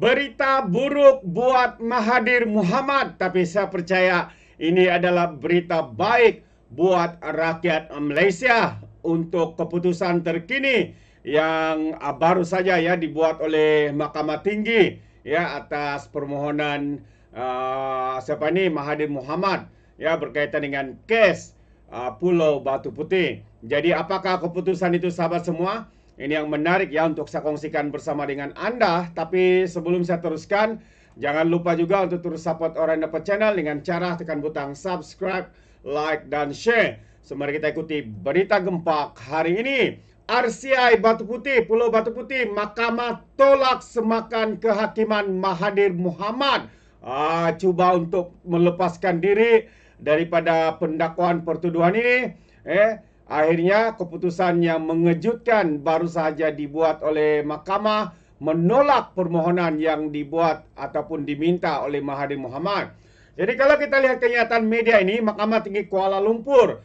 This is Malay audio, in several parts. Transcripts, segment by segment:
Berita buruk buat Mahathir Mohamad, tapi saya percaya ini adalah berita baik buat rakyat Malaysia untuk keputusan terkini yang baru saja ya dibuat oleh Mahkamah Tinggi ya atas permohonan siapa ni Mahathir Mohamad ya berkaitan dengan kes Pulau Batu Putih. Jadi apakah keputusan itu sahabat semua? Ini yang menarik ya untuk saya kongsikan bersama dengan Anda. Tapi sebelum saya teruskan, jangan lupa juga untuk terus support Orang Dapat Channel dengan cara tekan butang subscribe, like, dan share. So, mari kita ikuti berita gempak hari ini. RCI Batu Putih, Pulau Batu Putih, Mahkamah tolak semakan kehakiman Mahathir Mohamad. Cuba untuk melepaskan diri daripada pendakwaan pertuduhan ini. Akhirnya keputusan yang mengejutkan baru saja dibuat oleh mahkamah menolak permohonan yang dibuat ataupun diminta oleh Mahathir Mohamad. Jadi kalau kita lihat kenyataan media ini, Mahkamah Tinggi Kuala Lumpur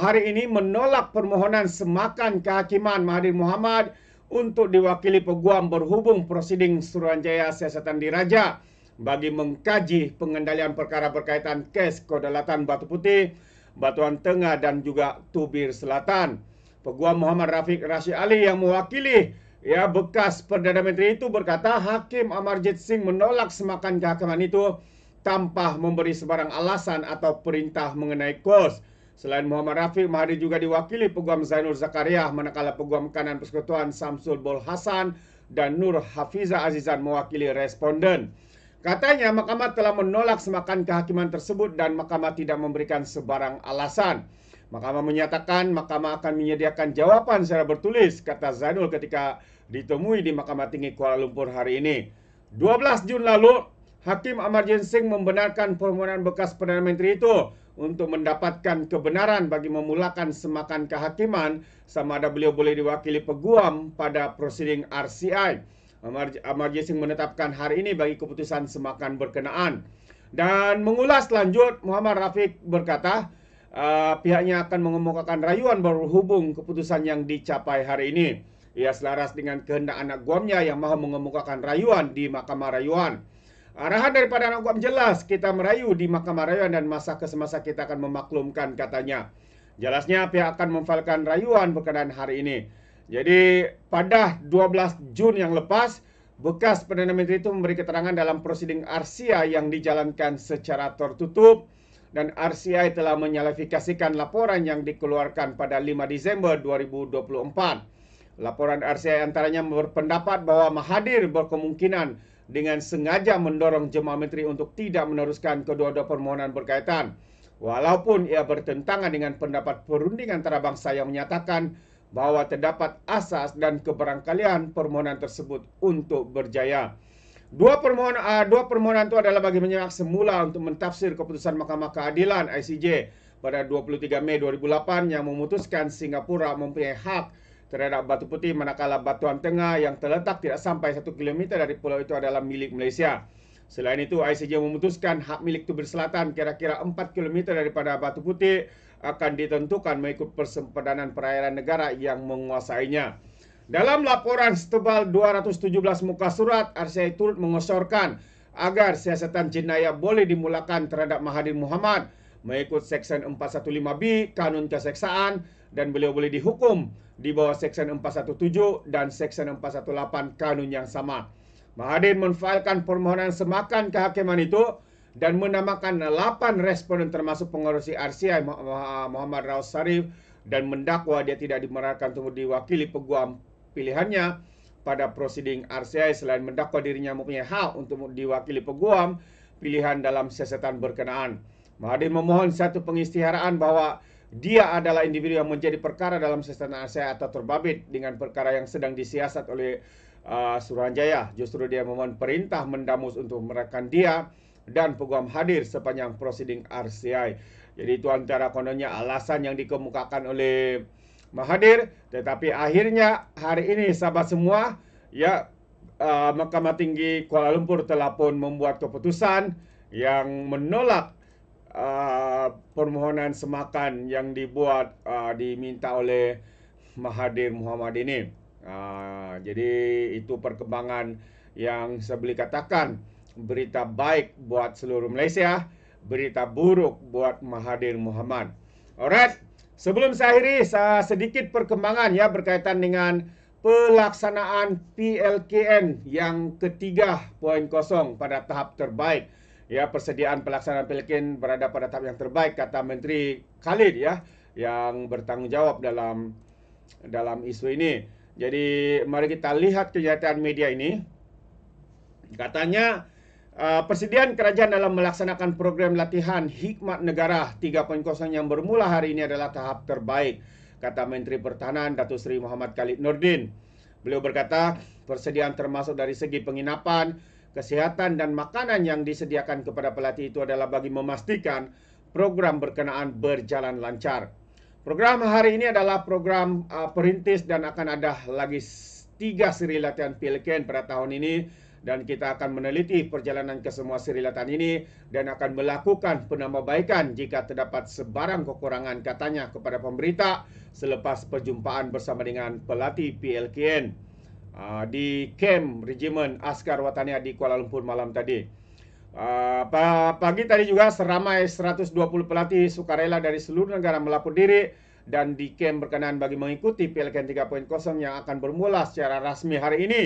hari ini menolak permohonan semakan kehakiman Mahathir Mohamad untuk diwakili peguam berhubung prosiding Suruhanjaya Siasatan Diraja bagi mengkaji pengendalian perkara berkaitan kes kedaulatan Batu Putih, Batuan Tengah dan juga Tubir Selatan. Peguam Muhammad Rafiq Rashid Ali yang mewakili bekas Perdana Menteri itu berkata Hakim Amarjit Singh menolak semakan kehakiman itu tanpa memberi sebarang alasan atau perintah mengenai kos. Selain Muhammad Rafiq, Mahathir juga diwakili Peguam Zainul Zakaria, manakala Peguam Kanan Persekutuan Samsul Bol Hasan dan Nur Hafiza Azizan mewakili responden. Katanya mahkamah telah menolak semakan kehakiman tersebut dan mahkamah tidak memberikan sebarang alasan. Mahkamah menyatakan mahkamah akan menyediakan jawapan secara bertulis, kata Zainul ketika ditemui di Mahkamah Tinggi Kuala Lumpur hari ini. 12 Jun lalu, Hakim Amarjit Singh membenarkan permohonan bekas Perdana Menteri itu untuk mendapatkan kebenaran bagi memulakan semakan kehakiman sama ada beliau boleh diwakili peguam pada prosiding RCI. Amarjit Singh menetapkan hari ini bagi keputusan semakan berkenaan. Dan mengulas lanjut, Muhammad Rafiq berkata pihaknya akan mengemukakan rayuan berhubung keputusan yang dicapai hari ini. Ia selaras dengan kehendak anak guamnya yang mahu mengemukakan rayuan di Mahkamah Rayuan. Arahan daripada anak guam jelas, kita merayu di Mahkamah Rayuan dan masa ke semasa kita akan memaklumkan, katanya. Jelasnya pihak akan memfailkan rayuan berkenaan hari ini. Jadi pada 12 Jun yang lepas, bekas Perdana Menteri itu memberi keterangan dalam prosiding RCI yang dijalankan secara tertutup dan RCI telah menyalifikasikan laporan yang dikeluarkan pada 5 Disember 2024. Laporan RCI antaranya berpendapat bahwa Mahathir berkemungkinan dengan sengaja mendorong jemaah menteri untuk tidak meneruskan kedua-dua permohonan berkaitan. Walaupun ia bertentangan dengan pendapat perunding antarabangsa yang menyatakan bahwa terdapat asas dan kebarangkalian permohonan tersebut untuk berjaya. Dua permohonan itu adalah bagi menyimak semula untuk mentafsir keputusan Mahkamah Keadilan ICJ pada 23 Mei 2008 yang memutuskan Singapura mempunyai hak terhadap Batu Putih manakala Batuan Tengah yang terletak tidak sampai 1 km dari pulau itu adalah milik Malaysia. Selain itu, ICJ memutuskan hak milik Tubir Selatan kira-kira 4 km daripada Batu Putih akan ditentukan mengikut persempadanan perairan negara yang menguasainya. Dalam laporan setebal 217 muka surat, RCI turut mengesyorkan agar siasatan jenayah boleh dimulakan terhadap Mahathir Mohamad mengikut Seksyen 415B Kanun Keseksaan dan beliau boleh dihukum di bawah Seksyen 417 dan Seksyen 418 Kanun yang sama. Mahathir menfailkan permohonan semakan kehakiman itu dan menamakan 8 responden termasuk pengerusi RCI Muhammad Raus Sarif dan mendakwa dia tidak dimerahkan untuk diwakili peguam pilihannya pada prosiding RCI selain mendakwa dirinya mempunyai hak untuk diwakili peguam pilihan dalam siasatan berkenaan. Mahathir memohon satu pengisytiharaan bahwa dia adalah individu yang menjadi perkara dalam siasatan RCI atau terbabit dengan perkara yang sedang disiasat oleh Suruhanjaya. Justru dia memohon perintah mendamus untuk memerintahkan dia dan peguam hadir sepanjang prosiding RCI. Jadi itu antara kononnya alasan yang dikemukakan oleh Mahathir. Tetapi akhirnya hari ini sahabat semua, Mahkamah Tinggi Kuala Lumpur telah pun membuat keputusan yang menolak permohonan semakan yang diminta oleh Mahathir Mohamad ini. Jadi itu perkembangan yang saya boleh katakan berita baik buat seluruh Malaysia, berita buruk buat Mahathir Mohamad. Alright, sebelum saya akhiri, sedikit perkembangan ya berkaitan dengan pelaksanaan PLKN yang ke-3.0 pada tahap terbaik. Ya, persediaan pelaksanaan PLKN berada pada tahap yang terbaik, kata Menteri Khalid ya, yang bertanggungjawab dalam isu ini. Jadi mari kita lihat kenyataan media ini. Katanya persediaan kerajaan dalam melaksanakan program latihan Hikmat Negara 3.0 yang bermula hari ini adalah tahap terbaik, kata Menteri Pertahanan Datuk Seri Muhammad Khalid Nordin. Beliau berkata, persediaan termasuk dari segi penginapan, kesihatan dan makanan yang disediakan kepada pelatih itu adalah bagi memastikan program berkenaan berjalan lancar. Program hari ini adalah program perintis dan akan ada lagi 3 siri latihan PLKN pada tahun ini. Dan kita akan meneliti perjalanan ke semua siri latihan ini dan akan melakukan penambahbaikan jika terdapat sebarang kekurangan, katanya kepada pemberita selepas perjumpaan bersama dengan pelatih PLKN di Kem Regimen Askar Wataniah di Kuala Lumpur malam tadi. Pagi tadi juga seramai 120 pelatih sukarela dari seluruh negara melapor diri dan di kem berkenaan bagi mengikuti PLKN 3.0 yang akan bermula secara rasmi hari ini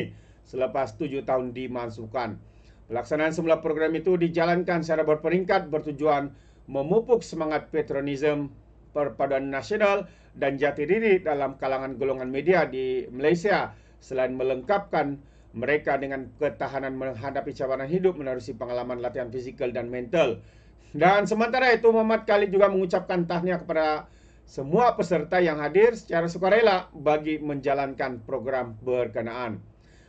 selepas 7 tahun dimansuhkan. Pelaksanaan semula program itu dijalankan secara berperingkat bertujuan memupuk semangat patriotisme, perpaduan nasional dan jati diri dalam kalangan golongan media di Malaysia, selain melengkapkan mereka dengan ketahanan menghadapi cabaran hidup menerusi pengalaman latihan fizikal dan mental. Dan sementara itu, Muhammad Khalid juga mengucapkan tahniah kepada semua peserta yang hadir secara sukarela bagi menjalankan program berkenaan.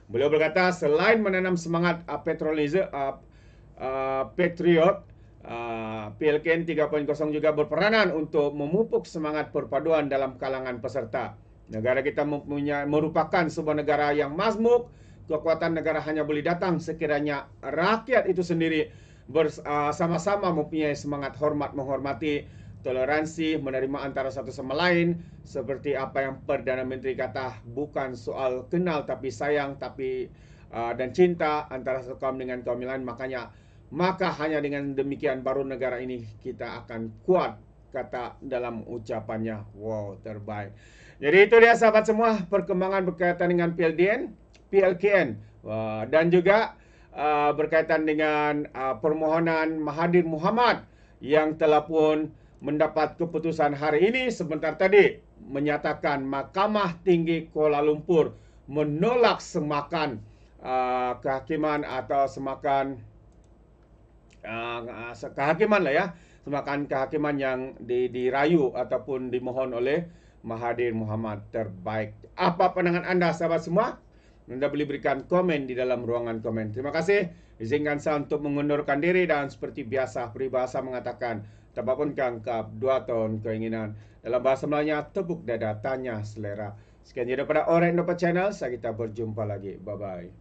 Beliau berkata, selain menanam semangat patriot, PLKN 3.0 juga berperanan untuk memupuk semangat perpaduan dalam kalangan peserta. Negara kita merupakan sebuah negara yang mazmuk. Kekuatan negara hanya boleh datang sekiranya rakyat itu sendiri bersama-sama mempunyai semangat hormat menghormati, toleransi, menerima antara satu sama lain, seperti apa yang Perdana Menteri kata, bukan soal kenal tapi sayang, dan cinta antara satu kaum dengan kaum lain. Maka hanya dengan demikian baru negara ini kita akan kuat, kata dalam ucapannya. Wow, terbaik. Jadi itu dia sahabat semua perkembangan berkaitan dengan PLKN dan juga berkaitan dengan permohonan Mahathir Mohamad yang telah pun mendapat keputusan hari ini sebentar tadi, menyatakan Mahkamah Tinggi Kuala Lumpur menolak semakan kehakiman atau semakan kehakiman lah ya, semakan kehakiman yang dirayu ataupun dimohon oleh Mahathir Mohamad. Terbaik. Apa pandangan anda sahabat semua? Anda boleh berikan komen di dalam ruangan komen. Terima kasih. Izinkan saya untuk mengundurkan diri dan seperti biasa peribahasa mengatakan, tabapun kangkap 2 tahun keinginan. Dalam bahasa Melayunya, tepuk dada, tanya selera. Sekian daripada Orang Indonesia Channel. Saya kita berjumpa lagi. Bye-bye.